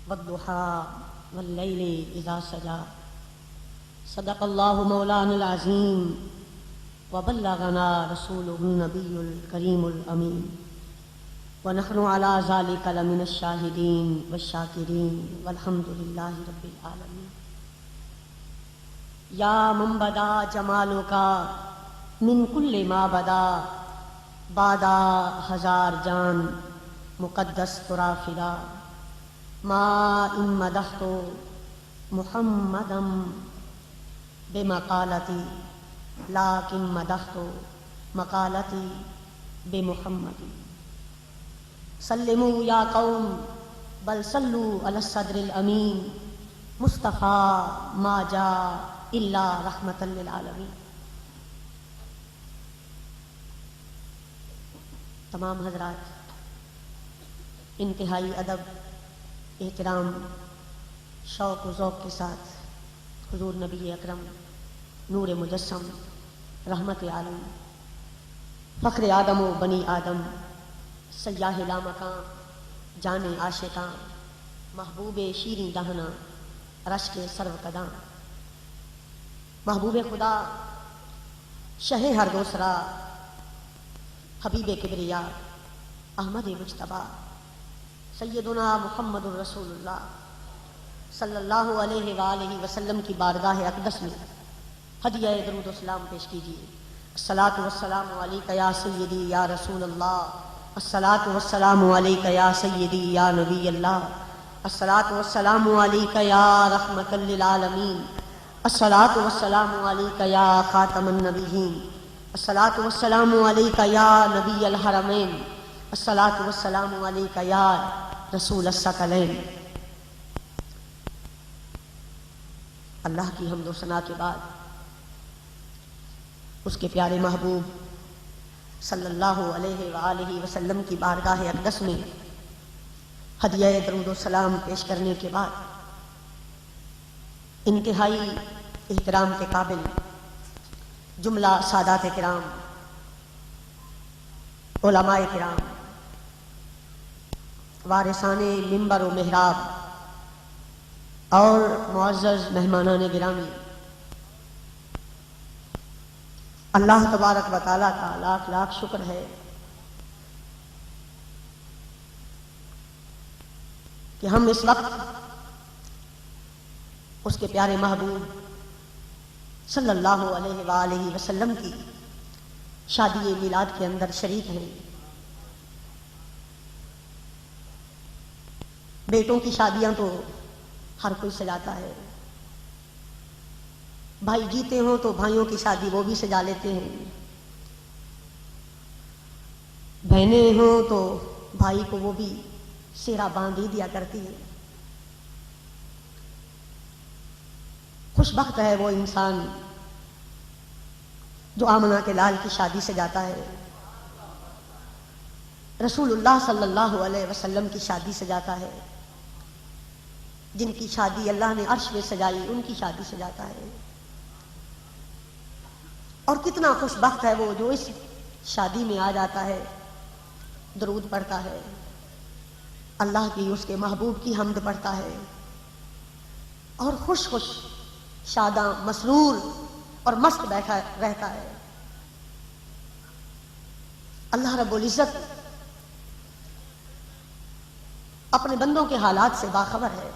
والضحى والليل إذا سجى صدق الله مولانا العظيم وبلغنا رسوله النبي الكريم الأمين ونحن على ذلك لمن الشاهدين والشاكرين والحمد لله رب العالمين. یا من بدا جمالک من کل ما بدا بادا ہزار جان مقدس ترا فدا ما ان مدحت محمدا بمقالتی لیکن مدحت مقالتی بمحمد. سلموا یا قوم بل صلوا علی الصدر الامین مصطفیٰ ما جاء الا رحمۃ للعالمین. تمام حضرات انتہائی ادب، احترام، شوق و ذوق کے ساتھ حضور نبی اکرم نور مجسم رحمت عالم فخر آدم و بنی آدم سیاہ لامکاں جان عاشقاں محبوب شیریں دہنا رشک سرو قداں محبوب خدا شہ ہر دوسرا حبیب کبریا احمد مجتبیٰ سیدنا محمد الرسول اللہ صلی اللہ علیہ وآلہ وسلم کی بارگاہ اقدس میں ہدیہ درود و سلام پیش کیجیے. الصلاۃ والسلام علیک یا سیدی یا رسول اللہ، الصلاۃ والسلام علیک یا سیدی یا نبی اللہ، الصلاۃ والسلام علیک یا رحمۃ للعالمین، الصلاۃ والسلام علیک یا خاتم النبیین، الصلاۃ والسلام علیک یا نبی الحرمین، الصلاۃ والسلام علیک یا رسول الثقلین. اللہ کی حمد و ثنا کے بعد اس کے پیارے محبوب صلی اللہ علیہ وآلہ وسلم کی بارگاہ اقدس میں ہدیہ درود و سلام پیش کرنے کے بعد انتہائی احترام کے قابل جملہ سادات کرام، علماء کرام، وارثان منبر و محراب اور معزز مہمانان گرامی، اللہ تبارک و تعالیٰ کا لاکھ لاکھ شکر ہے کہ ہم اس وقت اس کے پیارے محبوب صلی اللہ علیہ وآلہ وسلم کی شادی میلاد کے اندر شریک ہیں. بیٹوں کی شادیاں تو ہر کوئی سجاتا ہے، بھائی جیتے ہوں تو بھائیوں کی شادی وہ بھی سجا لیتے ہیں، بہنیں ہوں تو بھائی کو وہ بھی سیرا باندھ ہی دیا کرتی ہے. خوش بخت ہے وہ انسان جو آمنہ کے لال کی شادی سجاتا ہے، رسول اللہ صلی اللہ علیہ وسلم کی شادی سجاتا ہے، جن کی شادی اللہ نے عرش میں سجائی ان کی شادی سجاتا ہے. اور کتنا خوش بخت ہے وہ جو اس شادی میں آ جاتا ہے، درود پڑھتا ہے، اللہ کی اس کے محبوب کی حمد پڑھتا ہے اور خوش خوش شاداں مسرور اور مست بیٹھا رہتا ہے. اللہ رب العزت اپنے بندوں کے حالات سے باخبر ہے.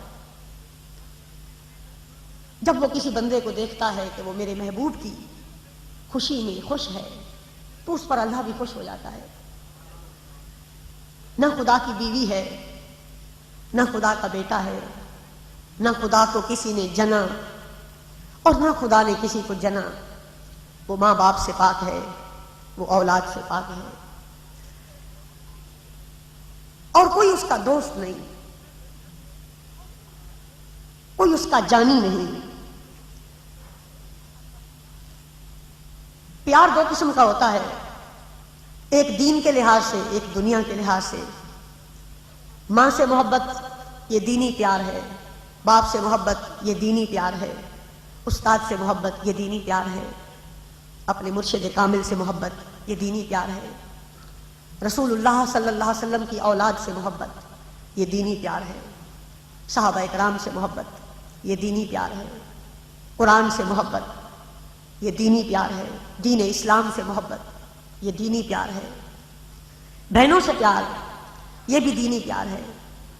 جب وہ کسی بندے کو دیکھتا ہے کہ وہ میرے محبوب کی خوشی میں خوش ہے تو اس پر اللہ بھی خوش ہو جاتا ہے. نہ خدا کی بیوی ہے، نہ خدا کا بیٹا ہے، نہ خدا کو کسی نے جنا اور نہ خدا نے کسی کو جنا. وہ ماں باپ سے پاک ہے، وہ اولاد سے پاک ہے اور کوئی اس کا دوست نہیں، کوئی اس کا جانی نہیں. پیار دو قسم کا ہوتا ہے، ایک دین کے لحاظ سے، ایک دنیا کے لحاظ سے. ماں سے محبت یہ دینی پیار ہے، باپ سے محبت یہ دینی پیار ہے، استاد سے محبت یہ دینی پیار ہے، اپنے مرشد کامل سے محبت یہ دینی پیار ہے، رسول اللہ صلی اللہ علیہ وسلم کی اولاد سے محبت یہ دینی پیار ہے. صحابہ کرام سے محبت یہ دینی پیار ہے، قرآن سے محبت یہ دینی پیار ہے، دین اسلام سے محبت یہ دینی پیار ہے، بہنوں سے پیار یہ بھی دینی پیار ہے،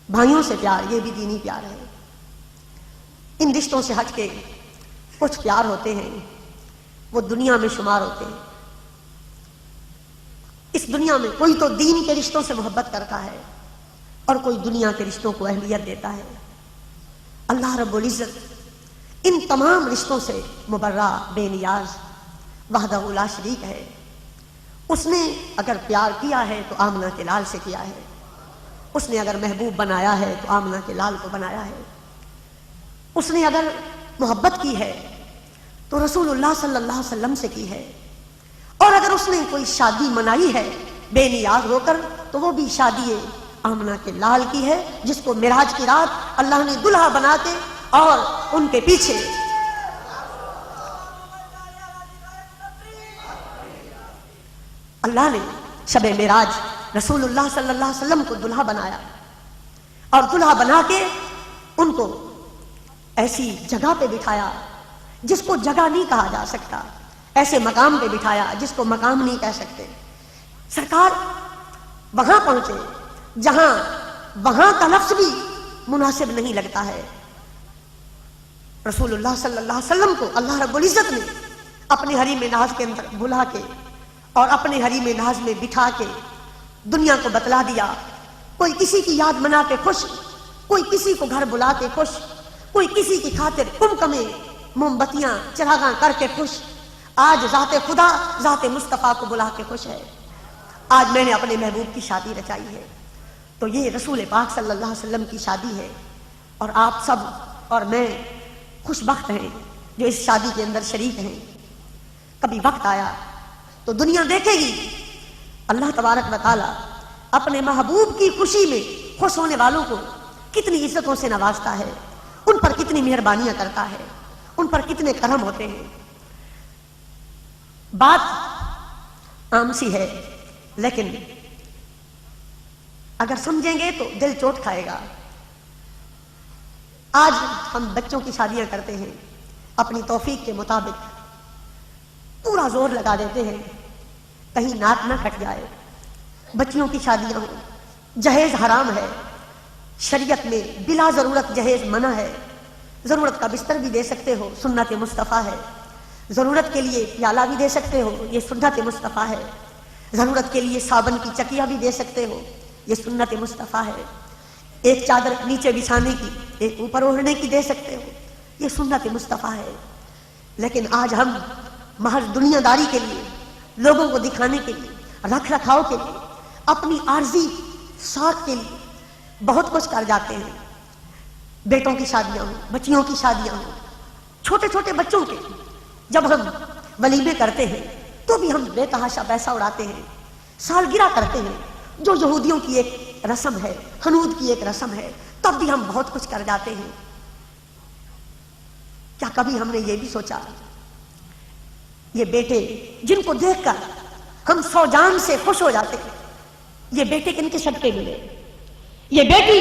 بھائیوں سے پیار یہ بھی دینی پیار ہے۔ ان رشتوں سے ہٹ کے کچھ پیار ہوتے ہیں وہ دنیا میں شمار ہوتے ہیں۔ اس دنیا میں کوئی تو دین کے رشتوں سے محبت کرتا ہے اور کوئی دنیا کے رشتوں کو اہمیت دیتا ہے۔ اللہ رب العزت ان تمام رشتوں سے مبرہ، بے نیاز، وحدہ لا شریک ہے۔ اس نے اگر پیار کیا ہے تو آمنہ کے لال سے کیا ہے، اس نے اگر محبوب بنایا ہے تو آمنہ کے لال کو بنایا ہے، اس نے اگر محبت کی ہے تو رسول اللہ صلی اللہ علیہ وسلم سے کی ہے، اور اگر اس نے کوئی شادی منائی ہے بے نیاز ہو کر تو وہ بھی شادی آمنہ کے لال کی ہے، جس کو معراج کی رات اللہ نے دلہا بنا کے اور ان کے پیچھے اللہ نے شب معراج رسول اللہ صلی اللہ علیہ وسلم کو دلہا بنایا، اور دلہا بنا کے ان کو ایسی جگہ پہ بٹھایا جس کو جگہ نہیں کہا جا سکتا، ایسے مقام پہ بٹھایا جس کو مقام نہیں کہہ سکتے۔ سرکار وہاں پہنچے جہاں وہاں کا لفظ بھی مناسب نہیں لگتا ہے۔ رسول اللہ صلی اللہ علیہ وسلم کو اللہ رب العزت نے اپنے حریم ناز کے اندر بلا کے اور اپنے حریم ناز میں بٹھا کے دنیا کو بتلا دیا۔ کوئی کسی کی یاد منا کے خوش، کوئی کسی کو گھر بلا کے خوش، کوئی کسی کی خاطر کمکمے موم بتیاں چراغاں کر کے خوش۔ آج ذات خدا ذات مصطفیٰ کو بلا کے خوش ہے۔ آج میں نے اپنے محبوب کی شادی رچائی ہے، تو یہ رسول پاک صلی اللہ علیہ وسلم کی شادی ہے، اور آپ سب اور میں خوش بخت ہیں جو اس شادی کے اندر شریک ہیں۔ کبھی وقت آیا تو دنیا دیکھے گی اللہ تبارک و تعالی اپنے محبوب کی خوشی میں خوش ہونے والوں کو کتنی عزتوں سے نوازتا ہے، ان پر کتنی مہربانیاں کرتا ہے، ان پر کتنے کرم ہوتے ہیں۔ بات عام سی ہے لیکن اگر سمجھیں گے تو دل چوٹ کھائے گا۔ آج ہم بچوں کی شادیاں کرتے ہیں، اپنی توفیق کے مطابق پورا زور لگا دیتے ہیں کہیں ناک نہ کٹ جائے۔ بچیوں کی شادیاں ہوں، جہیز حرام ہے، شریعت میں بلا ضرورت جہیز منع ہے۔ ضرورت کا بستر بھی دے سکتے ہو، سنت مصطفیٰ ہے۔ ضرورت کے لیے پیالہ بھی دے سکتے ہو، یہ سنت مصطفیٰ ہے۔ ضرورت کے لیے صابن کی چکیا بھی دے سکتے ہو، یہ سنت مصطفیٰ ہے۔ ایک چادر نیچے بچھانے کی، ایک اوپر اوڑھنے کی دے سکتے ہو، یہ سنت مصطفیٰ ہے۔ لیکن آج ہم محض دنیا داری کے لیے، لوگوں کو دکھانے کے لیے، رکھ رکھاؤ کے لیے، اپنی عارضی ساکھ کے لیے بہت کچھ کر جاتے ہیں۔ بیٹوں کی شادیاں ہوں، بچیوں کی شادیاں ہوں، چھوٹے چھوٹے بچوں کے جب ہم ولیمے کرتے ہیں تو بھی ہم بے تحاشا پیسہ اڑاتے ہیں۔ سالگرہ کرتے ہیں جو یہودیوں کی ایک رسم ہے، حنود کی ایک رسم ہے، تب بھی ہم بہت کچھ کر جاتے ہیں۔ کیا کبھی ہم نے یہ بھی سوچا یہ بیٹے جن کو دیکھ کر ہم سو جان سے خوش ہو جاتے ہیں، یہ بیٹے کن کے صدقے ملے؟ یہ بیٹی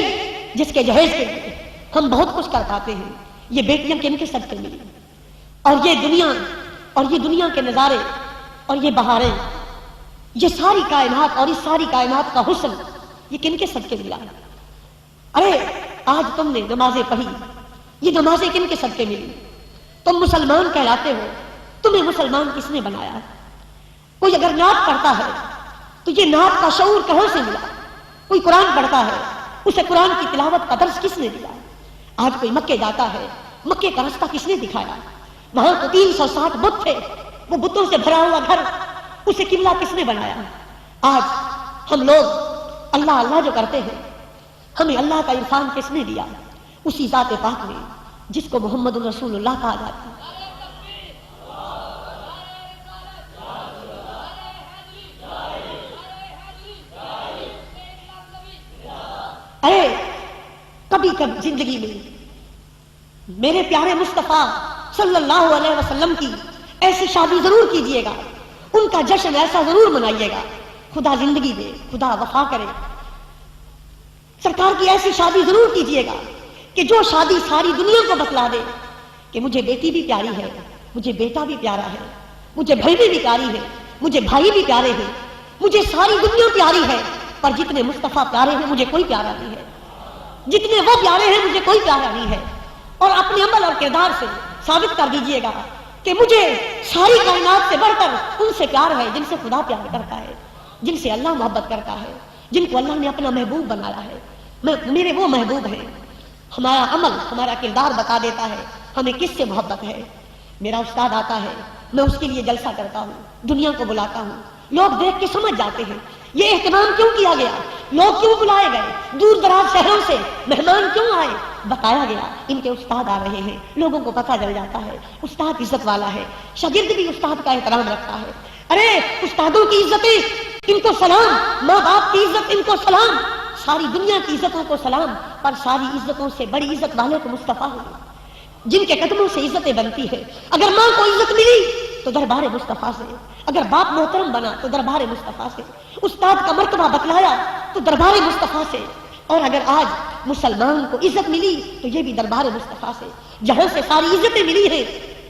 جس کے جہیز کے لیے ہم بہت کچھ کر پاتے ہیں، یہ بیٹیاں کن کے صدقے ملی؟ اور یہ دنیا کے نظارے اور یہ بہاریں، یہ ساری کائنات اور اس ساری کائنات کا حسن، یہ کن کے صدقے ملا؟ ارے آج تم نے نمازیں پڑھی، یہ نمازیں کن کے صدقے ملی؟ تم مسلمان کہلاتے ہو، تمہیں مسلمان کس نے بنایا ہے؟ کوئی اگر نعت پڑھتا ہے تو یہ نعت کا شعور کہاں سے ملا؟ کوئی قرآن پڑھتا ہے، اسے قرآن کی تلاوت کا درس کس نے دیا؟ آج کوئی مکے جاتا ہے، مکے کا رستہ کس نے دکھایا؟ وہاں تو 360 بت تھے، وہ بتوں سے بھرا ہوا گھر، اسے قبلہ کس نے بنایا؟ آج ہم لوگ اللہ اللہ جو کرتے ہیں، ہمیں اللہ کا عرفان کس نے دیا؟ اسی ذات پاک نے جس کو محمد رسول اللہ کہا جاتا ہے۔ ارے کبھی کبھی زندگی میں میرے پیارے مصطفیٰ صلی اللہ علیہ وسلم کی ایسی شادی ضرور کیجئے گا، ان کا جشن ایسا ضرور منائیے گا۔ خدا زندگی دے، خدا وفا کرے، سرکار کی ایسی شادی ضرور کیجئے گا کہ جو شادی ساری دنیا کو بتلا دے کہ مجھے بیٹی بھی پیاری ہے، مجھے بیٹا بھی پیارا ہے، مجھے بہنیں بھی پیاری ہے، مجھے بھائی بھی پیارے ہیں، مجھے ساری دنیا پیاری ہے، پر جتنے مصطفیٰ پیارے ہیں مجھے کوئی پیارا نہیں ہے، جتنے وہ پیارے ہیں مجھے کوئی پیارا نہیں ہے۔ اور اپنے عمل اور کردار سے ثابت کر دیجئے گا کہ مجھے ساری کائنات سے بڑھ کر ان سے پیار ہے جن سے خدا پیار کرتا ہے، جن سے اللہ محبت کرتا ہے، جن کو اللہ نے اپنا محبوب بنایا ہے، میرے وہ محبوب ہیں۔ ہمارا عمل، ہمارا کردار بتا دیتا ہے ہمیں کس سے محبت ہے۔ میرا استاد آتا ہے، میں اس کے لیے جلسہ کرتا ہوں، دنیا کو بلاتا ہوں، لوگ دیکھ کے سمجھ جاتے ہیں یہ اہتمام کیوں کیا گیا، لوگ کیوں بلائے گئے، دور دراز شہروں سے مہمان کیوں آئے، بتایا گیا ان کے استاد آ رہے ہیں، لوگوں کو پتہ چل جاتا ہے استاد عزت والا ہے، شاگرد بھی استاد کا احترام رکھتا ہے۔ ارے استادوں کی عزتیں ان کو سلام، ماں باپ کی عزت ان کو سلام، ساری دنیا کی عزتوں کو سلام، پر ساری عزتوں سے بڑی عزت والے کو مصطفیٰ ہوئے جن کے قدموں سے عزتیں بنتی ہے۔ اگر ماں کو عزت ملی تو دربار مصطفیٰ سے، اگر باپ محترم بنا تو دربار مصطفیٰ سے، استاد کا مرتبہ بتلایا تو دربار مصطفیٰ سے، اور اگر آج مسلمان کو عزت ملی تو یہ بھی دربار مصطفیٰ سے۔ جہاں سے ساری عزتیں ملی ہیں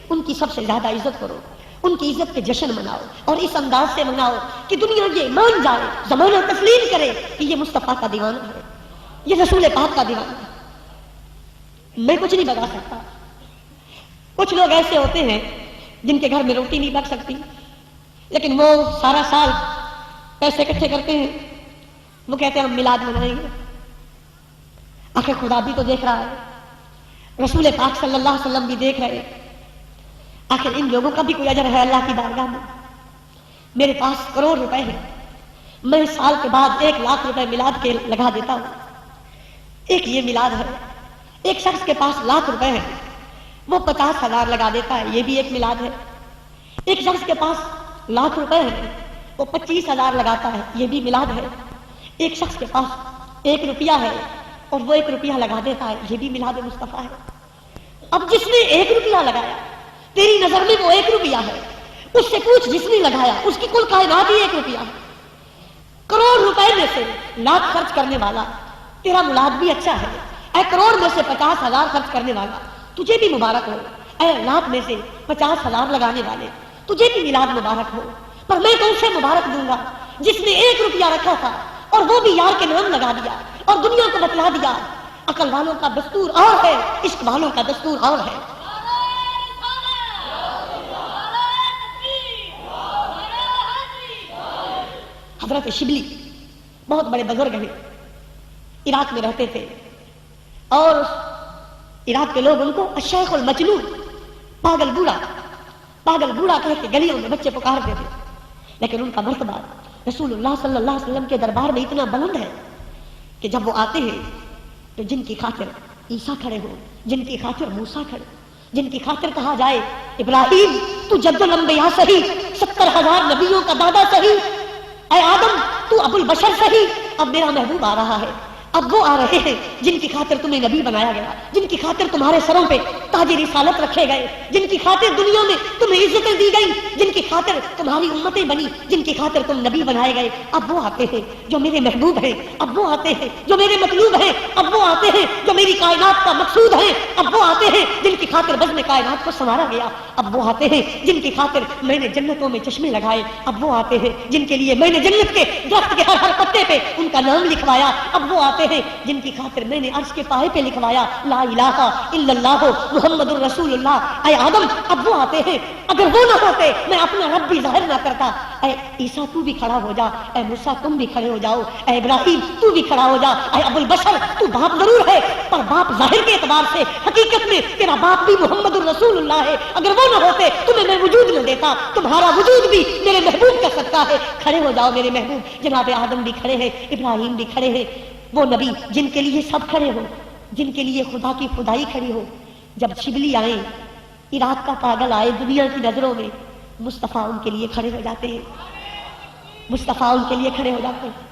ان کی سب سے زیادہ عزت کرو، ان کی عزت کے جشن مناؤ، اور اس انداز سے مناؤ کہ دنیا یہ مان جائے، زمانہ تسلیم کرے کہ یہ مصطفیٰ کا دیوانہ ہے، یہ رسول پاک کا دیوانہ ہے۔ میں کچھ نہیں بتا سکتا، کچھ لوگ ایسے ہوتے ہیں جن کے گھر میں روٹی نہیں پک سکتی، لیکن وہ سارا سال پیسے اکٹھے کرتے ہیں، وہ کہتے ہیں ہم میلاد منائیں گے۔ آخر خدا بھی تو دیکھ رہا ہے، رسول پاک صلی اللہ علیہ وسلم بھی دیکھ رہے، آخر ان لوگوں کا بھی کوئی اجر ہے اللہ کی بارگاہ میں۔ میرے پاس کروڑ روپے ہیں، میں سال کے بعد 1,00,000 روپے میلاد کے لگا دیتا ہوں۔ ایک یہ میلاد ہے، ایک شخص کے پاس 1,00,000 روپے ہیں، وہ 50,000 لگا دیتا ہے، یہ بھی ایک میلاد ہے۔ ایک شخص کے پاس 1,00,000 روپے ہیں، وہ 25,000 لگاتا ہے، یہ بھی میلاد ہے۔ ایک شخص کے پاس 1 روپیہ ہے اور وہ 1 روپیہ لگا دیتا ہے، یہ بھی میلاد مصطفیٰ ہے۔ اب جس نے 1 روپیہ لگایا، تیری نظر میں وہ 1 روپیہ ہے، اس سے پوچھ جس نے لگایا اس کی کل کائنات ہی 1 روپیہ ہے۔ کروڑ روپے میں سے 1,00,000 خرچ کرنے والا تیرا میلاد بھی اچھا ہے، اے کروڑ میں سے 50,000 خرچ کرنے والا تجھے بھی مبارک ہو، اے 1,00,000 میں سے 50,000 لگانے والے تجھے بھی میلاد مبارک ہو۔ پر میں کون سے مبارک دوں گا جس نے 1 روپیہ رکھا تھا اور وہ بھی یار کے نام لگا دیا اور دنیا کو بتلا دیا عقل والوں کا دستور اور ہے، عشق والوں کا دستور اور ہے۔ حضرت شبلی بہت بڑے بزرگ ہیں، عراق میں رہتے تھے، اور عراق کے لوگ ان کو الشیخ المجنون، پاگل بوڑھا کہہ کے گلیوں میں بچے پکارتے تھے، لیکن ان کا مرتبہ رسول اللہ صلی اللہ علیہ وسلم کے دربار میں اتنا بلند ہے کہ جب وہ آتے ہیں تو جن کی خاطر عیسیٰ کھڑے ہو، جن کی خاطر موسیٰ کھڑے، جن کی خاطر کہا جائے ابراہیم تو جد الانبیاء صحیح، 70,000 نبیوں کا دادا صحیح، اے آدم تو ابو البشر صحیح، اب میرا محبوب آ رہا ہے، اب وہ آ رہے ہیں جن کی خاطر تمہیں نبی بنایا گیا، جن کی خاطر تمہارے سروں پہ تاج رسالت رکھے گئے، جن کی خاطر دنیا میں تمہیں عزتیں دی گئی، جن کی خاطر تمہاری امتیں بنی، جن کی خاطر تم نبی بنائے گئے، اب وہ آتے ہیں جو میرے محبوب ہیں، اب وہ آتے ہیں جو میرے مطلوب ہیں، اب وہ آتے ہیں جو میری کائنات کا مقصود ہے، اب وہ آتے ہیں جن کی خاطر بزم کائنات کو سنوارا گیا، اب وہ آتے ہیں جن کی خاطر میں نے جنتوں میں چشمے لگائے، اب وہ آتے ہیں جن کے لیے میں نے جنت کے درخت کے ہر پتے پہ ان کا نام لکھوایا، اب وہ آتے ہیں جن کی خاطر میں نے عرش کے پائے پہ لکھوایا لا الہ الا اللہ محمد الرسول اللہ۔ اے آدم اب وہ آتے ہیں، اگر وہ نہ ہوتے میں اپنا رب بھی ظاہر نہ کرتا۔ اے عیسیٰ تو بھی کھڑا ہو جا، اے موسیٰ تم بھی کھڑے ہو جاؤ، اے ابراہیم تو بھی کھڑا ہو جا، اے ابو البشر تو باپ ضرور ہے پر باپ ظاہر کے اعتبار سے، حقیقت میں تیرا باپ بھی محمد الرسول اللہ ہے، اگر وہ نہ ہوتے تمہیں میں وجود نہ دیتا، تمہارا وجود بھی میرے محبوب کا صدقہ ہے، کھڑے ہو جاؤ میرے محبوب۔ جناب آدم بھی کھڑے ہیں، ابراہیم بھی کھڑے ہیں، وہ نبی جن کے لیے سب کھڑے ہو، جن کے لیے خدا کی خدائی کھڑی ہو۔ جب شبلی آئے، عراق کا پاگل آئے، دنیا کی نظروں میں مصطفیٰ ان کے لیے کھڑے ہو جاتے ہیں، مصطفیٰ ان کے لیے کھڑے ہو جاتے ہیں۔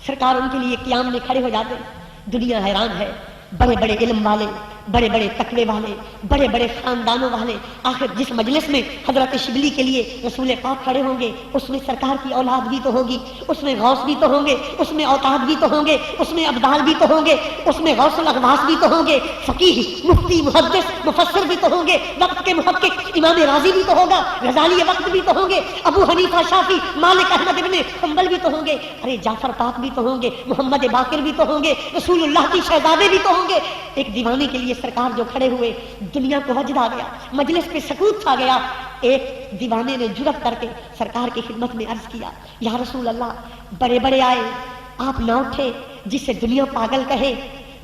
سرکار ان کے لیے قیام میں کھڑے ہو جاتے ہیں۔ دنیا حیران ہے، بڑے بڑے علم والے بڑے بڑے تقوی والے، بڑے بڑے خاندانوں والے، آخر جس مجلس میں حضرت شبلی کے لیے رسول پاک کھڑے ہوں گے اس میں سرکار کی اولاد بھی تو ہوگی، اس میں غوث بھی تو ہوں گے، اس میں اوتاد بھی تو ہوں گے، اس میں ابدال بھی تو ہوں گے، اس میں غوث الاغواث بھی تو ہوں گے، فقیہ، مفتی، محدث، مفسر بھی تو ہوں گے، وقت کے محقق امام راضی بھی تو ہوگا، غزالی وقت بھی تو ہوں گے، ابو حنیفہ، شافعی، مالک، احمد ابن حنبل بھی تو ہوں گے، ارے جعفر پاک بھی تو ہوں گے، محمد باقر بھی تو ہوں گے، رسول اللہ کی شہزادے بھی تو ہوں گے۔ ایک دیوانے کے لیے سرکار جو کھڑے ہوئے، دنیا کو وجد آ گیا، مجلس پہ سکوت چھا گیا۔ ایک دیوانے نے جرأت کر کے سرکار کی خدمت میں عرض کیا، یا رسول اللہ، بڑے بڑے آئے، آپ نہ اٹھے، جسے دنیا پاگل کہے،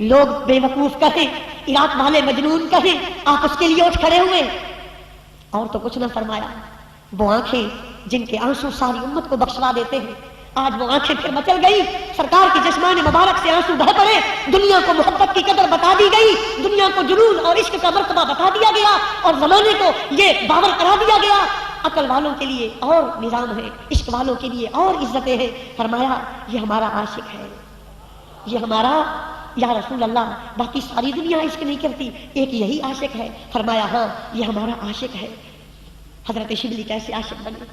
لوگ بے وقوف کہیں، عراق والے مجنون کہیں، آپ اس کے لیے اٹھ کھڑے ہوئے۔ اور تو کچھ نہ فرمایا۔ وہ آنکھیں جن کے آنسو ساری امت کو بخشوا دیتے ہیں، آج وہ آنکھیں پھر مچل گئی، سرکار کی جسمان مبارک سے آنسو بہہ پڑے، دنیا کو محبت کی قدر بتا دی گئی، دنیا کو جنون اور عشق کا مرتبہ بتا دیا گیا، اور زمانے کو یہ باور کرا دیا گیا، عقل والوں کے لیے اور نظام ہے، عشق والوں کے لیے اور عزتیں ہیں۔ فرمایا یہ ہمارا عاشق ہے، یہ ہمارا، یا رسول اللہ باقی ساری دنیا عشق نہیں کرتی، ایک یہی عاشق ہے؟ فرمایا ہاں یہ ہمارا عاشق ہے۔ حضرت شبلی کیسے عاشق بنے؟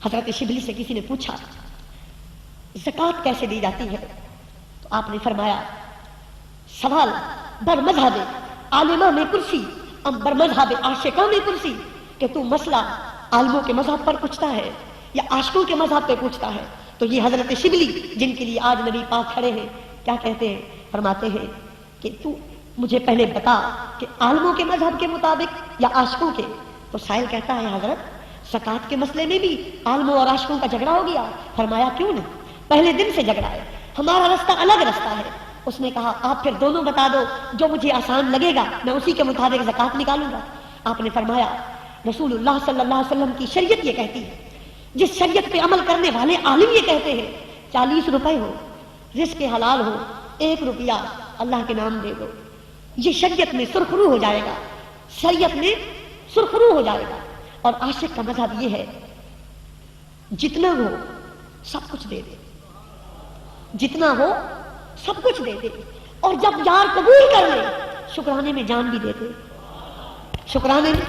حضرت شبلی سے کسی نے پوچھا زکوٰۃ کیسے دی جاتی ہے؟ تو آپ نے فرمایا سوال بر مذہب عالمہ میں کرسی ام بر مذہب عاشقہ میں کرسی، کہ تو مسئلہ عالموں کے مذہب پر پوچھتا ہے یا عاشقوں کے مذہب پہ پوچھتا ہے؟ تو یہ حضرت شبلی جن کے لیے آج نبی پاک کھڑے ہیں کیا کہتے ہیں؟ فرماتے ہیں کہ تو مجھے پہلے بتا کہ عالموں کے مذہب کے مطابق یا عاشقوں کے؟ تو سائل کہتا ہے حضرت زکوٰۃ کے مسئلے میں بھی عالموں اور عاشقوں کا جھگڑا ہو گیا۔ فرمایا کیوں نہیں؟ پہلے دن سے جھگڑا ہے، ہمارا رستہ الگ رستہ ہے۔ اس نے کہا آپ پھر دونوں بتا دو، جو مجھے آسان لگے گا میں اسی کے مطابق زکوٰۃ نکالوں گا۔ آپ نے فرمایا رسول اللہ صلی اللہ علیہ وسلم کی شریعت یہ کہتی ہے، جس شریعت پہ عمل کرنے والے عالم یہ کہتے ہیں 40 روپے ہو، رزق حلال ہو، 1 روپیہ اللہ کے نام دے دو، یہ شریعت میں سرخرو ہو جائے گا، شریعت میں سرخرو ہو جائے گا۔ اور عاشق کا مذہب یہ ہے جتنا ہو سب کچھ دے دے، جتنا ہو سب کچھ دے دے، اور جب یار قبول کر لے شکرانے میں جان بھی دے دے، شکرانے میں۔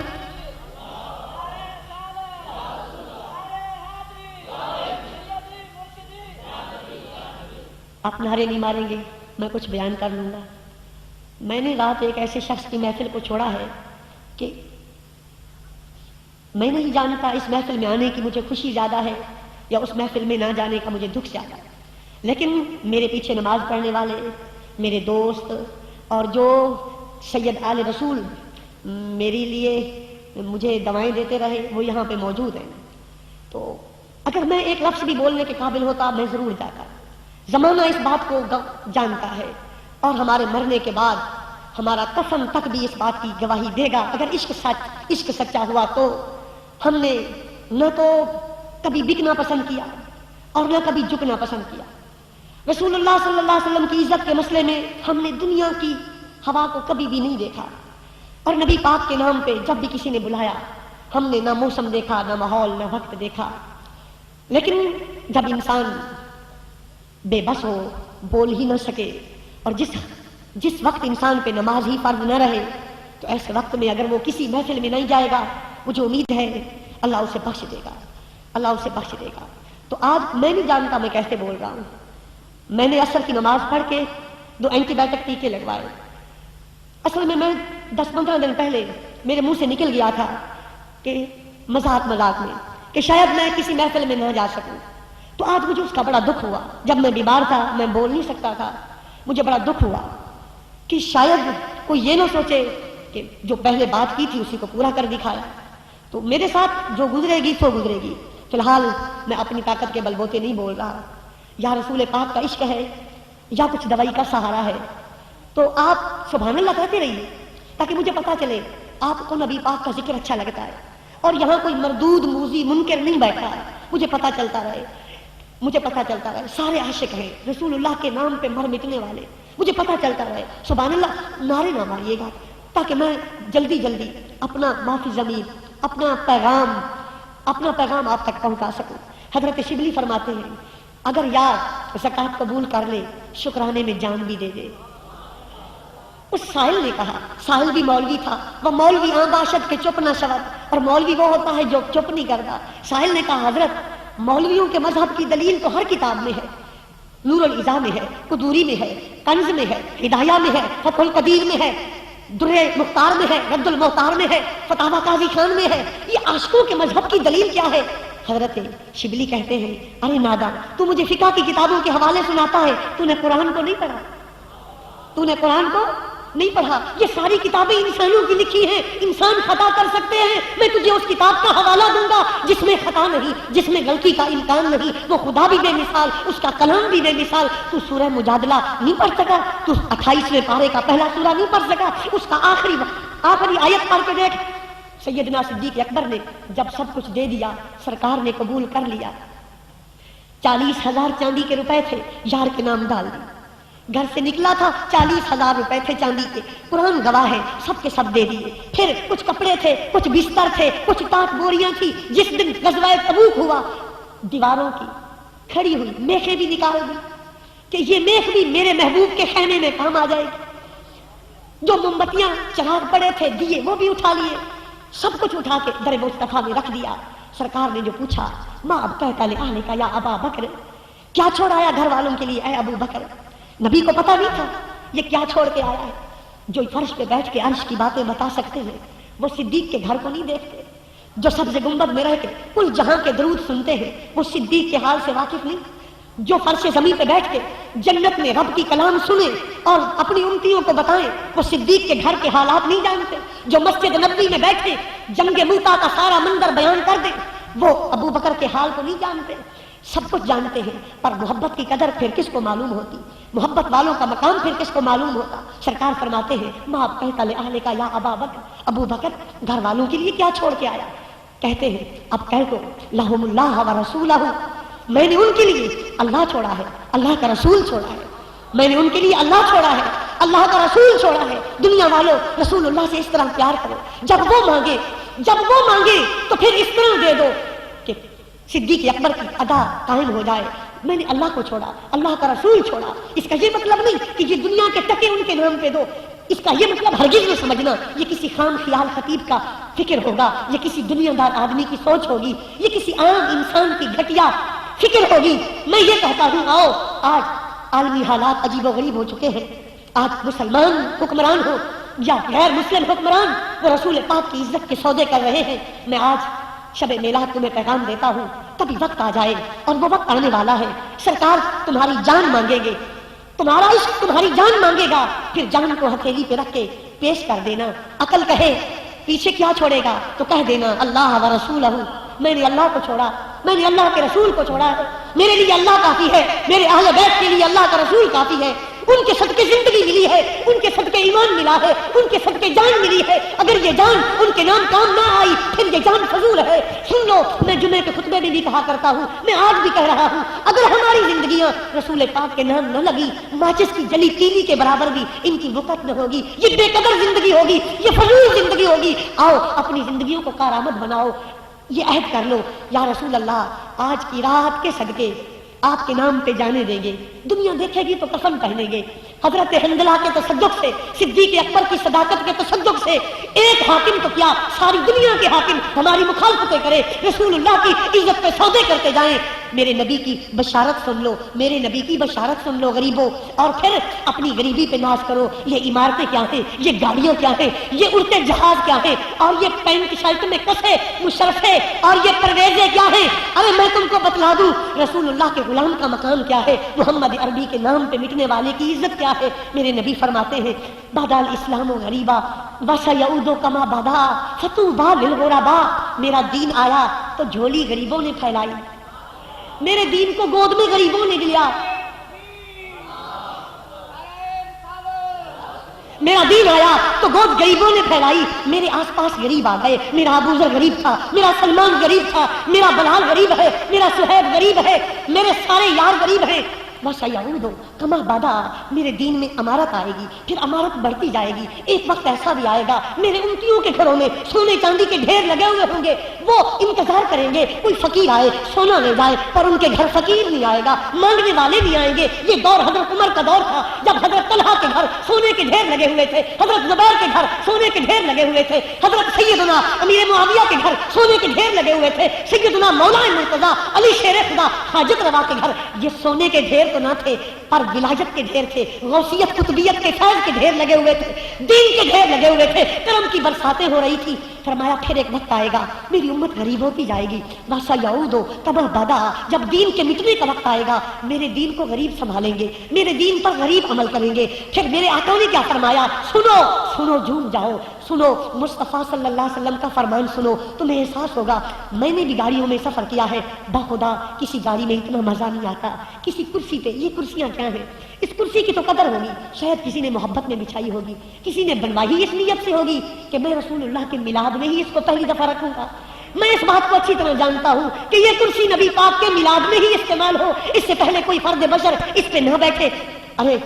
آپ نعرے نہیں ماریں گے، میں کچھ بیان کر لوں گا۔ میں نے رات ایک ایسے شخص کی محفل کو چھوڑا ہے کہ میں نہیں جانتا اس محفل میں آنے کی مجھے خوشی زیادہ ہے یا اس محفل میں نہ جانے کا مجھے دکھ زیادہ ہے، لیکن میرے پیچھے نماز پڑھنے والے میرے دوست اور جو سید آل رسول میرے لیے مجھے دوائیں دیتے رہے وہ یہاں پہ موجود ہیں۔ تو اگر میں ایک لفظ بھی بولنے کے قابل ہوتا میں ضرور جاتا۔ زمانہ اس بات کو جانتا ہے، اور ہمارے مرنے کے بعد ہمارا کفن تک بھی اس بات کی گواہی دے گا۔ اگر عشق سچا ہوا تو ہم نے نہ تو کبھی بکنا پسند کیا اور نہ کبھی جھکنا پسند کیا۔ رسول اللہ صلی اللہ علیہ وسلم کی عزت کے مسئلے میں ہم نے دنیا کی ہوا کو کبھی بھی نہیں دیکھا، اور نبی پاک کے نام پہ جب بھی کسی نے بلایا ہم نے نہ موسم دیکھا، نہ ماحول، نہ وقت دیکھا۔ لیکن جب انسان بے بس ہو، بول ہی نہ سکے، اور جس وقت انسان پہ نماز ہی فرض نہ رہے، تو ایسے وقت میں اگر وہ کسی محفل میں نہیں جائے گا، مجھے امید ہے اللہ اسے بخش دے گا، اللہ اسے بخش دے گا۔ تو آج میں نہیں جانتا میں کیسے بول رہا ہوں۔ میں نے عصر کی نماز پڑھ کے 2 اینٹی بایوٹک ٹیکے لگوائے۔ اصل میں 10-15 دن پہلے میرے منہ سے نکل گیا تھا کہ مذاق میں کہ شاید میں کسی محفل میں نہ جا سکوں، تو آج مجھے اس کا بڑا دکھ ہوا۔ جب میں بیمار تھا میں بول نہیں سکتا تھا، مجھے بڑا دکھ ہوا کہ شاید کوئی یہ نہ سوچے کہ جو پہلے بات کی تھی اسی کو پورا کر دکھایا۔ تو میرے ساتھ جو گزرے گی سو گزرے گی، فی الحال میں اپنی طاقت کے بل بوتے نہیں بول رہا۔ یا رسول پاک کا عشق ہے یا کچھ دوائی کا سہارا ہے، تو آپ سبحان اللہ کہتے رہیے تاکہ مجھے پتا چلے آپ کو نبی پاک کا ذکر اچھا لگتا ہے، اور یہاں کوئی مردود موذی منکر نہیں بیٹھا ہے، مجھے پتا چلتا رہے، مجھے پتا چلتا رہے سارے عاشق ہیں رسول اللہ کے نام پہ مر مٹنے والے، مجھے پتا چلتا رہے۔ سبحان اللہ نعرے نہ ماریے گا تاکہ میں جلدی اپنا معافی ضمیر اپنا پیغام آپ تک پہنچا سکوں۔ حضرت شبلی فرماتے ہیں اگر یار زکوٰۃ قبول کر لے شکرانے میں جان بھی دے دے، اس سائل نے کہا، سائل بھی مولوی تھا، وہ مولوی آن باشد کے چپ نہ شود، اور مولوی وہ ہوتا ہے جو چپ نہیں کرتا۔ سائل نے کہا حضرت مولویوں کے مذہب کی دلیل تو ہر کتاب میں ہے، نور العزا میں ہے، قدوری میں ہے، کنز میں ہے، ہدایہ میں ہے، فتح القدیر میں ہے، در مختار میں ہے، رد المختار میں ہے، فتاوی قاضی خان میں ہے۔ یہ عاشقوں کے مذہب کی دلیل کیا ہے؟ حضرت شبلی کہتے ہیں ارے نادان، تو مجھے فقہ کی کتابوں کے حوالے سناتا ہے، تو نے قرآن کو نہیں پڑھا، تو نے قرآن کو نہیں پڑھا۔ یہ ساری کتابیں انسانوں کی لکھی ہیں، انسان خطا کر سکتے ہیں، میں تجھے اس کتاب کا حوالہ دوں گا جس میں خطا نہیں، جس میں غلطی کا امکان نہیں، وہ خدا بھی بے مثال، اس کا کلام بھی بے مثال۔ تو سورہ مجادلہ نہیں پڑھ سکا، تو 28ویں پارے کا پہلا سورہ نہیں پڑھ سکا، اس کا آخری آیت پڑھ کے دیکھ۔ سیدنا صدیق اکبر نے جب سب کچھ دے دیا، سرکار نے قبول کر لیا، 40,000 چاندی کے روپے تھے، یار کے نام ڈال دی، گھر سے نکلا تھا 40,000 روپے تھے چاندی کے، قرآن گواہ ہے سب کے سب دے دیے۔ پھر کچھ کپڑے تھے، کچھ بستر تھے، کچھ ٹاٹ بوریاں تھی۔ جس دن غزوہ تبوک ہوا، دیواروں کی کھڑی ہوئی میخیں بھی نکال دی کہ یہ میخ بھی میرے محبوب کے خیمے میں کام آ جائے گی۔ جو موم بتیاں چراغ پڑے تھے، دیے وہ بھی اٹھا لیے، سب کچھ اٹھا کے در مصطفیٰ میں رکھ دیا۔ سرکار نے جو پوچھا ماں اب کہتا لے آنے کا یا ابا بکر، کیا چھوڑ آیا گھر والوں کے لیے اے ابو بکر؟ نبی کو پتا نہیں تھا یہ کیا چھوڑ کے آیا ہے۔ جو فرش پہ بیٹھ کے عرش کی باتیں بتا سکتے ہیں وہ صدیق کے گھر کو نہیں دیکھتے، جو سبز گنبد میں رہ کے کل جہاں کے درود سنتے ہیں وہ صدیق کے حال سے واقف نہیں۔ جو فرش زمین پہ بیٹھ کے جنت میں رب کی کلام سنیں اور اپنی امتیوں کو بتائیں وہ صدیق کے گھر کے حالات نہیں جانتے۔ جو مسجد نبوی میں بیٹھے جنگ موتا کا سارا منظر بیان کر دیں وہ ابو بکر کے حال کو نہیں جانتے۔ سب کچھ جانتے ہیں پر محبت کی قدر پھر کس کو معلوم ہوتی، محبت والوں کا مقام پھر کس کو معلوم ہوتا۔ سرکار فرماتے ہیں ماں اب کہتا لے آنے کا یا ابا بکر، ابو بکر گھر والوں کے لیے کیا چھوڑ کے آیا؟ کہتے ہیں اب کہہ دو لہم اللہ و رسولہ، میں نے ان کے لیے اللہ چھوڑا ہے، اللہ کا رسول چھوڑا ہے، میں نے ان کے لیے اللہ چھوڑا ہے، اللہ کا رسول چھوڑا ہے۔ دنیا والوں رسول اللہ سے اس طرح پیار کرو، جب وہ مانگے تو پھر اس طرح دے دو کہ صدیق اکبر کی ادا قائم ہو جائے۔ میں نے اللہ کو چھوڑا، اللہ کا رسول چھوڑا، اس کا یہ مطلب نہیں کہ یہ دنیا کے ٹکے ان کے نام پہ دو، اس کا یہ مطلب ہرگز نہ سمجھنا یہ کسی خام خیال خطیب کا فکر ہوگا، یہ کسی دنیا دار آدمی کی سوچ ہوگی، یہ کسی عام انسان کی گھٹیا فکر ہوگی۔ میں یہ کہتا ہوں آؤ، آج عالمی حالات عجیب و غریب ہو چکے ہیں، آج مسلمان حکمران ہو یا غیر مسلم حکمران وہ رسول پاک کی عزت کے سودے کر رہے ہیں۔ میں آج شب میلاد تمہیں پیغام دیتا ہوں، کبھی وقت آ جائے اور وہ وقت آنے والا ہے، سرکار تمہاری جان مانگیں گے، تمہارا عشق تمہاری جان مانگے گا، پھر جان کو ہتھیلی پہ رکھ کے پیش کر دینا۔ عقل کہے پیچھے کیا چھوڑے گا تو کہہ دینا اللہ و رسولہ، میں نے اللہ کو چھوڑا، میں نے اللہ کے رسول کو چھوڑا ہے، میرے لیے اللہ کافی ہے، میرے اہل بیت کے لیے اللہ کا رسول کافی ہے، ان کے صدقے زندگی ملی ہے، ان کے صدقے ایمان ملا ہے، ان کے صدقے جان ملی ہے۔ اگر یہ جان ان کے نام کام نہ آئی پھر یہ جان فضول ہے۔ سن لو، میں جمعے کے خطبے میں بھی کہا کرتا ہوں، میں آج بھی کہہ رہا ہوں، اگر ہماری زندگیاں رسول پاک کے نام نہ لگی، ماچس کی جلی تیلی کے برابر بھی ان کی وقت نہ ہوگی، یہ بے قدر زندگی ہوگی، یہ فضول زندگی ہوگی۔ آؤ اپنی زندگیوں کو کارآمد بناؤ، یہ عہد کر لو یا رسول اللہ آج کی رات کے صدقے آپ کے نام پہ جانے دیں گے، دنیا دیکھے گی تو کفن پہنیں گے۔ حضرت حنظلہ کے تصدق سے، صدیق اکبر کی صداقت کے تصدق سے ایک حاکم تو کیا ساری دنیا کے حاکم ہماری مخالفتیں کرے، رسول اللہ کی عزت پہ سودے کرتے جائیں۔ میرے نبی کی بشارت سن لو، میرے نبی کی بشارت سن لو غریبوں، اور پھر اپنی غریبی پہ ناز کرو۔ یہ عمارتیں کیا ہیں، یہ گاڑیاں کیا ہیں، یہ اڑتے جہاز کیا ہیں، اور یہ پینٹ شرٹ میں کسے مشرفے اور یہ پرویزیں کیا ہیں۔ ارے میں تم کو بتلا دوں رسول اللہ کے غلام کا مقام کیا ہے، محمد عربی کے نام پہ مٹنے والے کی عزت کیا ہے۔ میرے نبی فرماتے ہیں بدا الاسلام غریبا وسیعود کما بدا فتوبى للغرباء، میرا دین آیا تو جھولی غریبوں نے پھیلائی، میرے دین کو گود میں غریبوں نے لیا، میرا دین آیا تو گود غریبوں نے پھیلائی، میرے آس پاس غریب آ گئے، میرا ابو ذر غریب تھا، میرا سلمان غریب تھا، میرا بلال غریب ہے، میرا سہیب غریب ہے، میرے سارے یار غریب ہیں، وَسَيَعُودُ كَمَا بَدَا، میرے دین میں امارت آئے گی، پھر امارت بڑھتی جائے گی. ایک وقت ایسا بھی آئے گا میرے امتیوں کے گھروں میں سونے چاندی کے ڈھیر لگے ہوئے ہوں گے، وہ انتظار کریں گے کوئی فقیر آئے سونا لے جائے، پر ان کے گھر فقیر نہیں آئے گا، مانگنے والے بھی آئیں گے. یہ دور حضرت عمر کا دور تھا جب حضرت طلحہ کے گھر سونے کے ڈھیر لگے ہوئے تھے، حضرت زبیر کے گھر سونے کے ڈھیر لگے ہوئے تھے، حضرت سیدنا امیر معاویہ کے گھر سونے کے ڈھیر لگے ہوئے تھے، سیدنا مولا مرتضیٰ علی شیر خدا حاجت روا کے گھر یہ سونے کے ڈھیر تو نہ تھے پر ولایت کے ڈھیر تھے، غوثیت قطبیت کے فیض کے ڈھیر لگے ہوئے تھے، دین کے ڈھیر لگے ہوئے تھے، کرم کی برساتیں ہو رہی تھی. فرمایا پھر ایک وقت آئے گا میری امت غریب ہوتی جائے گی. وَسَيَعُودُ كَمَا بَدَا، جب دین کے مٹنے کا وقت آئے گا میرے دین کو غریب سنبھالیں گے، میرے دین پر غریب عمل کریں گے. پھر میرے آقا نے کیا فرمایا؟ سنو سنو جھوم جاؤ، سنو مصطفیٰ صلی اللہ علیہ وسلم کا فرمان سنو، تمہیں احساس ہوگا. میں نے بھی گاڑیوں میں سفر کیا ہے، باخدا کسی گاڑی میں اتنا مزہ نہیں آتا، کسی کرسی پہ. یہ کرسیاں کیا ہیں؟ اس کرسی کی تو قدر ہوگی، شاید کسی نے محبت میں بچھائی ہوگی، کسی نے بنوائی اس نیت سے ہوگی کہ میں رسول اللہ کے میلاد میں ہی اس کو پہلی دفعہ رکھوں گا. میں اس بات کو اچھی طرح جانتا ہوں کہ یہ کرسی نبی پاک کے میلاد میں ہی استعمال ہو، اس سے پہلے کوئی فرد بشر اس پہ نہ بیٹھے. ارے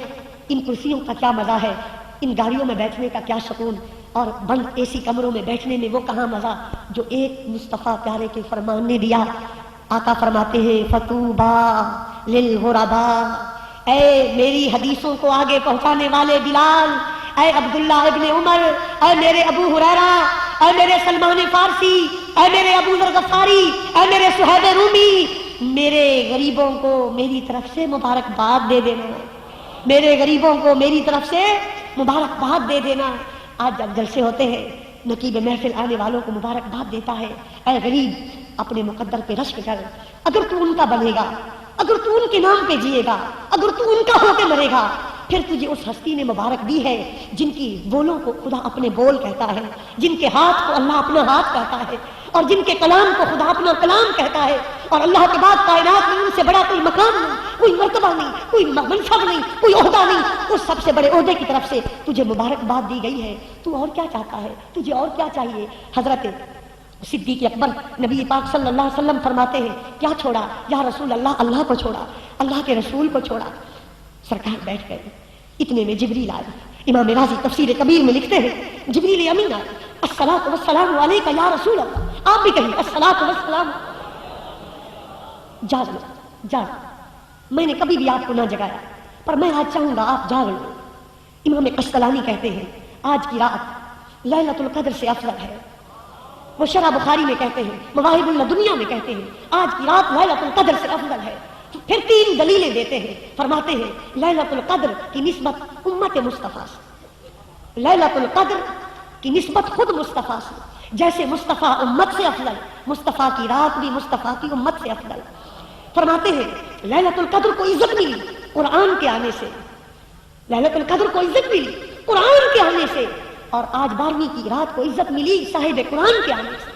ان کرسیوں کا کیا مزہ ہے، ان گاڑیوں میں بیٹھنے کا کیا سکون، اور بند اے سی کمروں میں بیٹھنے میں وہ کہاں مزہ جو ایک مصطفیٰ پیارے کے فرمان نے دیا. آقا فرماتے ہیں فَطُوبَى لِلْغُرَبَاء، اے میری حدیثوں کو آگے پہنچانے والے بلال، اے عبداللہ ابن عمر، اے میرے ابو ہریرہ، اے میرے سلمان فارسی، اے میرے ابو ذر غفاری، اے میرے صہیب رومی، میرے غریبوں کو میری طرف سے مبارکباد دے دینا، میرے غریبوں کو میری طرف سے مبارکباد دے دینا. آج جب جلسے ہوتے ہیں نقیب محفل آنے والوں کو مبارکباد دیتا ہے. اے غریب اپنے مقدر پہ رشک کر، اگر تو ان کا بنے گا، اگر تو ان کے نام پہ جیے گا، اگر تو ان کا ہو کے مرے گا، پھر تجھے اس ہستی نے مبارک دی ہے جن کی بولوں کو خدا اپنے بول کہتا ہے، جن کے ہاتھ کو اللہ اپنا ہاتھ کہتا ہے، اور جن کے کلام کو خدا اپنا کلام کہتا ہے. اور اللہ کے بعد کائنات میں ان سے بڑا کوئی مقام نہیں، کوئی مرتبہ نہیں، کوئی منصب نہیں، کوئی عہدہ نہیں. اس سب سے بڑے عہدے کی طرف سے تجھے مبارکباد دی گئی ہے. تو اور کیا چاہتا ہے؟ تجھے اور کیا چاہیے؟ حضرت صدیق اکبر نبی پاک صلی اللہ علیہ وسلم فرماتے ہیں کیا چھوڑا یا رسول اللہ؟ اللہ کو چھوڑا، اللہ کے رسول کو چھوڑا. سرکار بیٹھ گئے، اتنے میں جبریل آئے. امام راضی تفسیر کبیر میں لکھتے ہیں جبریل امین آئے. الصلاۃ والسلام علیک یا رسول اللہ. آپ بھی کہیے الصلاۃ والسلام. جاگ لو، جاگ. میں نے کبھی بھی آپ کو نہ جگایا پر میں آج چاہوں گا آپ جاگ لو. امام قسطلانی کہتے ہیں آج کی رات لیلۃ القدر سے افضل ہے. وہ شرح بخاری میں کہتے ہیں، مواہب اللہ دنیا میں کہتے ہیں آج کی رات لیلۃ القدر سے افضل ہے. پھر 3 دلیلیں دیتے ہیں، فرماتے ہیں لیلۃ القدر کی نسبت امت مصطفیٰ سے، لیلۃ القدر کی نسبت خود مصطفیٰ سے. جیسے مصطفیٰ امت سے افضل، مصطفیٰ کی رات بھی مصطفیٰ کی امت سے افضل. فرماتے ہیں لیلۃ القدر کو عزت ملی قرآن کے آنے سے، لیلۃ القدر کو عزت ملی قرآن کے آنے سے. اور آج 12ویں کی رات کو عزت ملی صاحب قرآن کے آنے سے.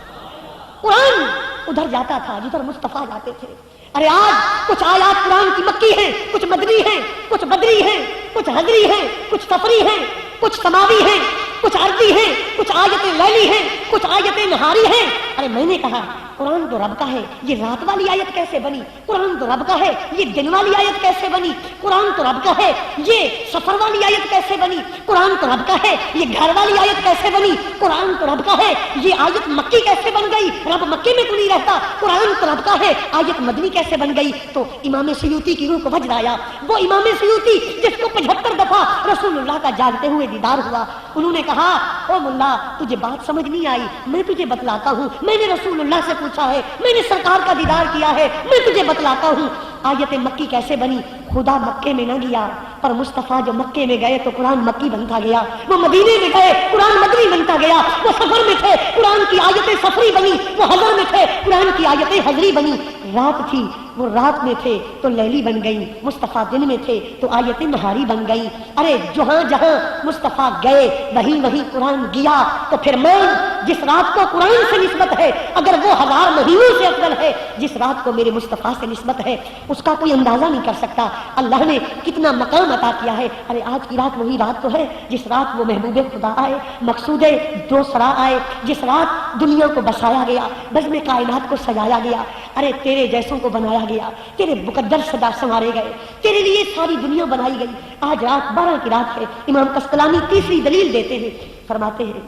قرآن ادھر جاتا تھا جدھر مصطفیٰ جاتے تھے. ارے آج کچھ آیات قرآن کی مکی ہیں، کچھ مدنی ہیں، کچھ بدری ہیں، کچھ حضری ہیں، کچھ سفری ہیں، کچھ سماوی ہیں، کچھ عرضی ہیں، کچھ آیتیں لیلی ہیں، کچھ آیتیں نہاری ہیں. ارے میں نے کہا قرآن تو رب کا ہے، یہ رات والی آیت کیسے بنی؟ قرآن تو رب کا ہے، یہ دن والی آیت کیسے بنی؟ قرآن تو رب کا ہے، یہ سفر والی آیت کیسے بنی؟ قرآن تو رب کا ہے، یہ گھر والی آیت کیسے بنی؟ قرآن تو رب کا ہے، یہ آیت مکی کیسے بن گئی؟ رب مکے میں تو نہیں رہتا. قرآن تو رب کا ہے، آیت مدنی کیسے بن گئی؟ تو امام سیوطی کی روح کو وجد آیا. وہ امام سیوطی جس کو 75 دفعہ رسول اللہ کا جاگتے ہوئے دیدار ہوا، انہوں نے کہا او ملا تجھے بات سمجھ نہیں آئی، میں تجھے بتلاتا ہوں. میں نے رسول اللہ سے پوچھا ہے، میں نے سرکار کا دیدار کیا ہے، میں تجھے بتلاتا ہوں آیت مکی کیسے بنی. خدا مکے میں نہ گیا پر مصطفیٰ جو مکے میں گئے تو قرآن مکی بنتا گیا، وہ مدینے میں گئے قرآن مدنی بنتا گیا، وہ سفر میں تھے قرآن کی آیتیں سفری بنی، وہ حضر میں تھے قرآن کی آیتیں حضری بنی. رات تھی وہ رات میں تھے تو لیلی بن گئی، مصطفیٰ دن میں تھے تو آیتیں نہاری بن گئی. ارے جہاں جہاں مصطفیٰ گئے وہیں وہیں قرآن گیا. تو پھر مان جس رات کو قرآن سے نسبت ہے اگر وہ 1000 مہینوں سے افضل ہے، جس رات کو میرے مصطفیٰ سے نسبت ہے اس کا کوئی اندازہ نہیں کر سکتا. اللہ نے کتنا مقام عطا کیا ہے. ارے آج کی رات وہی رات تو ہے جس رات وہ محبوب خدا آئے، مقصود دو سرا آئے، جس رات دنیا کو بسایا گیا، بزم کائنات کو سجایا گیا. ارے تیرے جیسوں کو بنایا گیا، تیرے مقدر صدا سنوارے گئے، تیرے لیے ساری دنیا بنائی گئی۔ آج رات 12 کی رات ہے۔ امام قسطلانی تیسری دلیل دیتے ہیں، فرماتے ہیں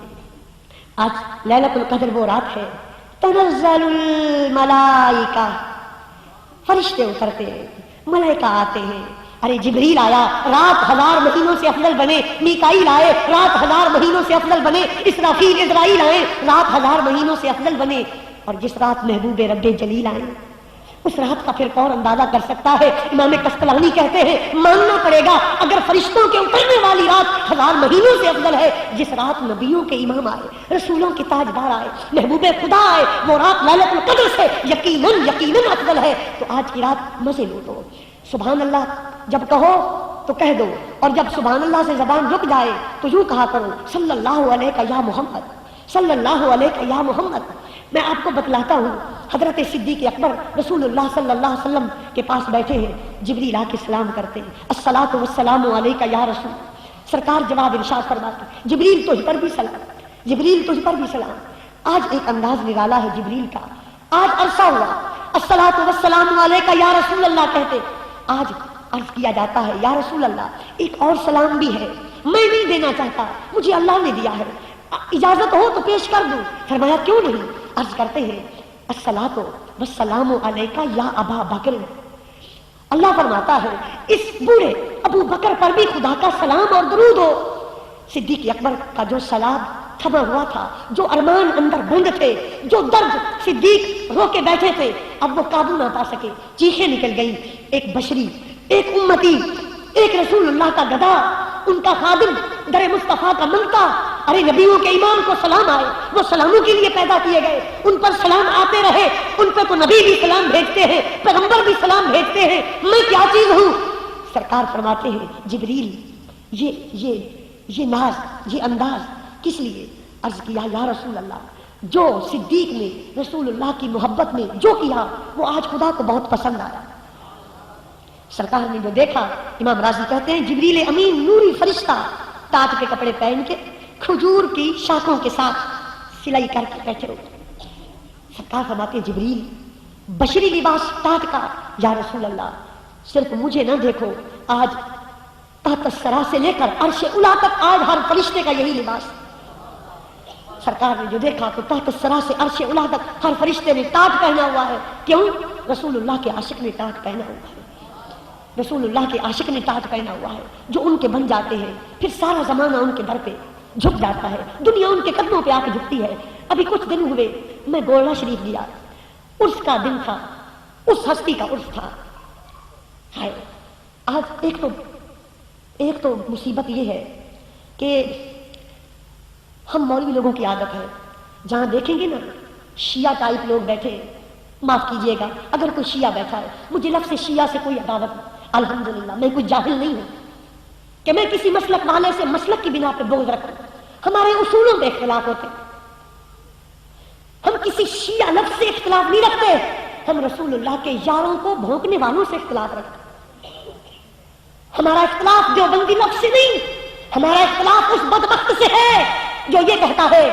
آج لیلۃ القدر وہ رات ہے تنزل الملائکہ، فرشتے اترتے ہیں، ملائکہ آتے ہیں۔ ارے جبریل آیا، رات 1000 مہینوں سے افضل بنے، میکائیل آئے، رات 1000 مہینوں سے افضل بنے، اسرافیل اسرائیل آئے، رات 1000 مہینوں سے افضل بنے۔ اور جس رات محبوب رب جلیل آئے اس رات کا پھر کون اندازہ کر سکتا ہے؟ امام قسطلانی کہتے ہیں ماننا پڑے گا اگر فرشتوں کے اترنے والی رات 1000 مہینوں سے افضل ہے، جس رات نبیوں کے امام آئے، رسولوں کے تاجدار آئے، محبوب خدا آئے، وہ رات لیلۃ القدر سے یقیناً افضل ہے، تو آج کی رات مزے لوٹو۔ سبحان اللہ جب کہو تو کہہ دو، اور جب سبحان اللہ سے زبان رک جائے تو یوں کہا کرو صلی اللہ علیہ یا محمد، صلی اللہ علیہ یا محمد۔ میں آپ کو بتلاتا ہوں، حضرت صدیق اکبر رسول اللہ صلی اللہ علیہ وسلم کے پاس بیٹھے ہیں، جبریل آ کے سلام کرتے ہیں، الصلاۃ والسلام علیک یا رسول۔ سرکار جواب ارشاد فرماتے ہیں جبریل تجھ پر بھی سلام، جبریل تجھ پر بھی سلام۔ آج ایک انداز نرالا ہے جبریل کا، آج عرصہ ہوا الصلاۃ والسلام علیک یا رسول اللہ کہتے، آج عرض کیا جاتا ہے یا رسول اللہ ایک اور سلام بھی ہے، میں نہیں دینا چاہتا، مجھے اللہ نے دیا ہے، اجازت ہو تو پیش کر دوں۔ فرمایا کیوں نہیں؟ عرض کرتے ہیں الصلاۃ والسلام علیک یا ابا بکر، اللہ فرماتا ہے اس بوڑھے ابو بکر پر بھی خدا کا سلام اور درود ہو۔ صدیق اکبر کا جو سلام تھما ہوا تھا، جو ارمان اندر بند تھے، جو درد صدیق رو کے بیٹھے تھے، اب وہ قابو نہ پا سکے، چیخیں نکل گئی۔ ایک بشری، ایک امتی، ایک رسول اللہ کا گدا، ان کا خادم، در مصطفیٰ کا منتا، ارے نبیوں کے امام کو سلام آئے، وہ سلاموں کے لیے پیدا کیے گئے، ان پر سلام آتے رہے، ان پہ تو نبی بھی سلام بھیجتے ہیں، پیغمبر بھی سلام بھیجتے ہیں، میں کیا چیز ہوں؟ سرکار فرماتے ہیں جبریل یہ ناز، یہ انداز کس لیے؟ عرض کیا یا رسول اللہ جو صدیق نے رسول اللہ کی محبت میں جو کیا وہ آج خدا کو بہت پسند آیا۔ سرکار نے جو دیکھا، امام راضی کہتے ہیں جبریل امین نوری فرشتہ تاج کے کپڑے پہن کے کھجور کی شاخوں کے ساتھ سلائی کر کے بیٹھے ہوئے۔ سرکار فرماتے ہیں جبریل بشری لباس تاج کا، یا رسول اللہ صرف مجھے نہ دیکھو، آج تحت الثری سے لے کر عرش اولی تک آج ہر فرشتے کا یہی لباس۔ سرکار نے جو دیکھا تو تحت الثری سے عرش اولی تک ہر فرشتے نے تاج پہنا ہوا ہے۔ کیوں؟ رسول اللہ کے عاشق نے تاج پہنا ہوا ہے، رسول اللہ کے عاشق نے تاج پہنا ہوا ہے، جو ان کے بن جاتے ہیں پھر سارا زمانہ ان کے در پہ جھک جاتا ہے، دنیا ان کے قدموں پہ آ کے جھکتی ہے۔ ابھی کچھ دن ہوئے میں گولڑا شریف گیا، عرس کا دن تھا، اس ہستی کا عرس تھا۔ آج ایک تو مصیبت یہ ہے کہ ہم مولوی لوگوں کی عادت ہے، جہاں دیکھیں گے نا شیعہ ٹائپ لوگ بیٹھے، معاف کیجئے گا اگر کوئی شیعہ بیٹھا ہے، مجھے لفظ شیعہ سے کوئی عداوت نہیں، الحمدللہ میں کوئی جاہل نہیں ہوں کہ میں کسی مسلک والے سے مسلک کی بنا پہ بغض رکھوں، ہمارے اصولوں پہ اختلاف ہوتے، ہم کسی شیعہ لفظ سے اختلاف نہیں رکھتے، ہم رسول اللہ کے یاروں کو بھونکنے والوں سے اختلاف رکھتے۔ ہمارا اختلاف دیوبندی لفظ سے نہیں، ہمارا اختلاف اس بدبخت سے ہے جو یہ کہتا ہے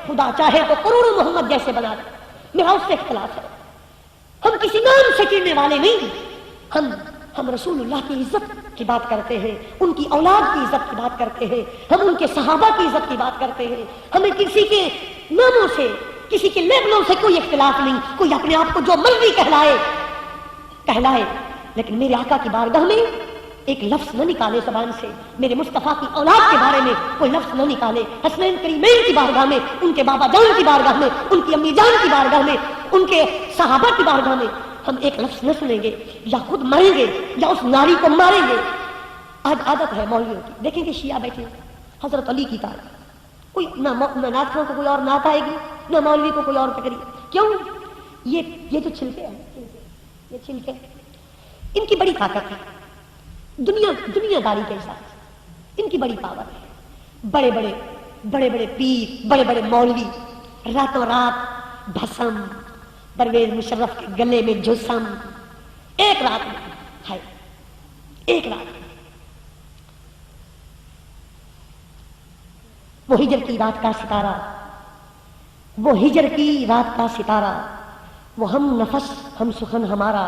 خدا چاہے تو کروڑوں محمد جیسے بنا دے، میرا اس سے اختلاف ہے۔ ہم کسی نام سے چڑھنے والے نہیں، ہم رسول اللہ کی عزت کی بات کرتے ہیں، ان کی اولاد کی عزت کی بات کرتے ہیں، ہم ان کے صحابہ کی عزت کی بات کرتے ہیں، ہمیں کسی کے ناموں سے، کسی کے لیبلوں سے کوئی اختلاف نہیں، کوئی اپنے آپ کو جو مرضی کہلائے، لیکن میرے آقا کی بارگاہ میں ایک لفظ نہ نکالے زبان سے، میرے مصطفیٰ کی اولاد کے بارے میں کوئی لفظ نہ نکالے، حسنین کریمین کی بارگاہ میں، ان کے بابا جان کی بارگاہ میں، ان کی امی جان کی بارگاہ میں، ان کے صحابہ کی بارگاہ میں ہم ایک لفظ نہ سنیں گے، یا خود مریں گے یا اس ناری کو ماریں گے۔ آج عادت ہے مولویوں کی، دیکھیں گے شیعہ بیٹھے حضرت علی کی تعریف، کوئی نہ نعت خواں کو کوئی اور نعت آئے گی، نہ مولوی کو کوئی اور تقریر۔ کیوں؟ یہ جو چھلکے ہیں، یہ چھلکے ان کی بڑی طاقت ہے، دنیا داری کے حساب ان کی بڑی پاور ہے۔ بڑے بڑے پیر، بڑے بڑے مولوی راتوں رات بھسم، پرویز مشرف کے گلے میں جسم، ایک رات میں ہے، ایک رات میں وہ ہجر کی رات کا ستارہ، وہ ہجر کی رات کا ستارہ، وہ ہم نفس ہم سخن ہمارا،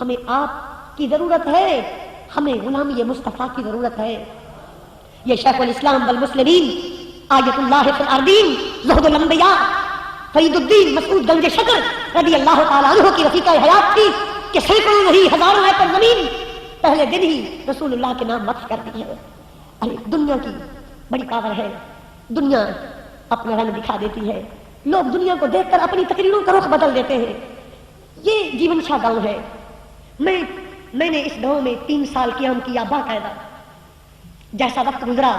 ہمیں آپ کی ضرورت ہے، ہمیں غلامی مصطفیٰ کی ضرورت ہے۔ یہ شیخ الاسلام والمسلمین آیت اللہ فی الارضین زہد الانبیاء فرید الدین مسعود گنج شکر رضی اللہ تعالیٰ عنہ کی رفیقہ حیات تھی کہ سینکڑوں نہیں ہزاروں ایکڑ زمین پہلے دن ہی رسول اللہ کے نام وقف کر دی ہے۔ ارے دنیا کی بڑی پاور ہے، دنیا اپنا رنگ دکھا دیتی ہے، لوگ دنیا کو دیکھ کر اپنی تقریروں کا رخ بدل دیتے ہیں۔ یہ جیون شاہ گاؤں ہے، میں نے اس گاؤں میں 3 سال قیام کیا باقاعدہ۔ جیسا وقت گزرا،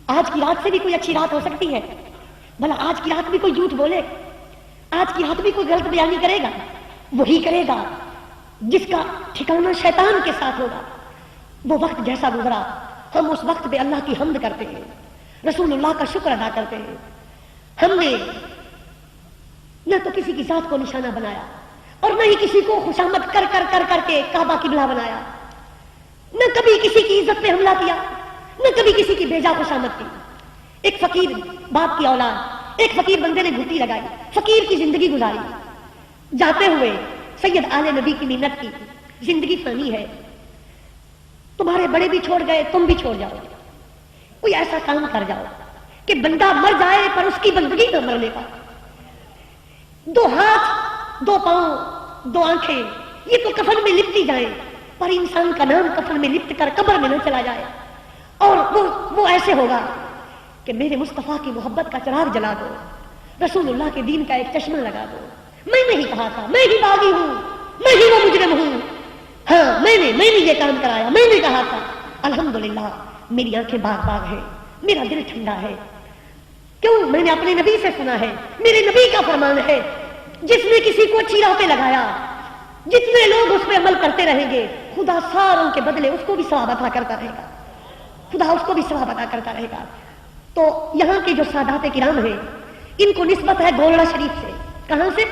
آج کی رات سے بھی کوئی اچھی رات ہو سکتی ہے، بھلا آج کی رات بھی کوئی جھوٹ بولے، آج کی رات بھی کوئی غلط بیانی کرے گا، وہی کرے گا جس کا ٹھکانہ شیطان کے ساتھ ہوگا۔ وہ وقت جیسا گزرا، ہم اس وقت پہ اللہ کی حمد کرتے ہیں، رسول اللہ کا شکر ادا کرتے ہیں۔ ہم نے نہ تو کسی کی ذات کو نشانہ بنایا اور نہ ہی کسی کو خوشامد کر کر کر کر کے کعبہ قبلہ بنایا، نہ کبھی کسی کی عزت پہ حملہ کیا، نہ کبھی کسی کی بیجا خوشامد کی۔ ایک فقیر باپ کی اولاد، ایک فقیر بندے نے گھٹی لگائی، فقیر کی زندگی گزاری، جاتے ہوئے سید آل نبی کی منت کی، زندگی فانی ہے، تمہارے بڑے بھی چھوڑ گئے، تم بھی چھوڑ جاؤ، کوئی ایسا کام کر جاؤ کہ بندہ مر جائے پر اس کی بندگی نہ مرنے پائے۔ 2 ہاتھ 2 پاؤں 2 آنکھیں یہ تو کفن میں لپٹی جائیں، پر انسان کا نام کفن میں لپٹ کر قبر میں نہ چلا جائے۔ اور وہ ایسے ہوگا کہ میرے مصطفیٰ کی محبت کا چراغ جلا دو، رسول اللہ کے دین کا ایک چشمہ لگا دو۔ میں نے ہی کہا تھا، میں ہی باغی ہوں، میں ہی وہ مجرم ہوں، ہاں میں نے یہ کام کرایا، میں نے کہا تھا۔ الحمدللہ میری آنکھیں باغ باغ ہیں، میرا دل ٹھنڈا ہے۔ کیوں؟ میں نے اپنے نبی سے سنا ہے، میرے نبی کا فرمان ہے، جس نے کسی کو اچھی راہ پہ لگایا، جتنے لوگ اس پہ عمل کرتے رہیں گے، خدا ساروں کے بدلے اس کو بھی ثواب عطا کرتا رہے گا، خدا اس کو بھی ثواب عطا کرتا رہے گا۔ تو یہاں کے جو سادات کرام ہیں، ان کو نسبت ہے گولڑا شریف سے۔ کہاں سے؟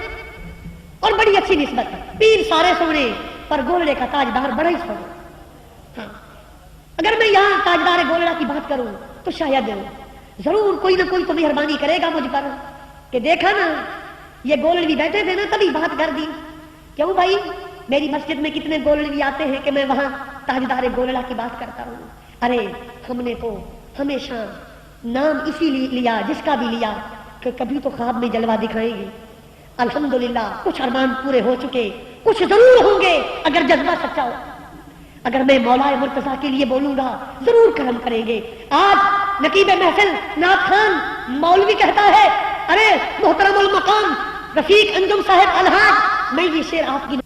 اور بڑی اچھی نسبت ہے، پیر سارے سونے پر گولڑے کا تاجدار بڑا ہی سونا۔ ہاں اگر میں یہاں تاجدار گولڑا کی بات کروں تو شاید ضرور کوئی نہ کوئی تو مہربانی کرے گا مجھ پر کہ دیکھا نا یہ گولڑوی بیٹھے تھے نا تبھی بات کر دی۔ کیوں بھائی؟ میری مسجد میں کتنے گولڑوی آتے ہیں کہ میں وہاں تاجدار گولڑا کی بات کرتا ہوں۔ ارے ہم نے تو ہمیشہ نام اسی لیا جس کا بھی لیا کہ کبھی تو خواب میں جلوہ دکھائیں گے۔ الحمدللہ کچھ ارمان پورے ہو چکے، کچھ ضرور ہوں گے اگر جذبہ سچا ہو۔ اگر میں مولا مرتضیٰ کے لیے بولوں گا ضرور کرم کریں گے۔ آج نقیب محفل نعت خان مولوی کہتا ہے، ارے محترم المقام رفیق انجم صاحب الحاج، میں یہ شعر آپ کی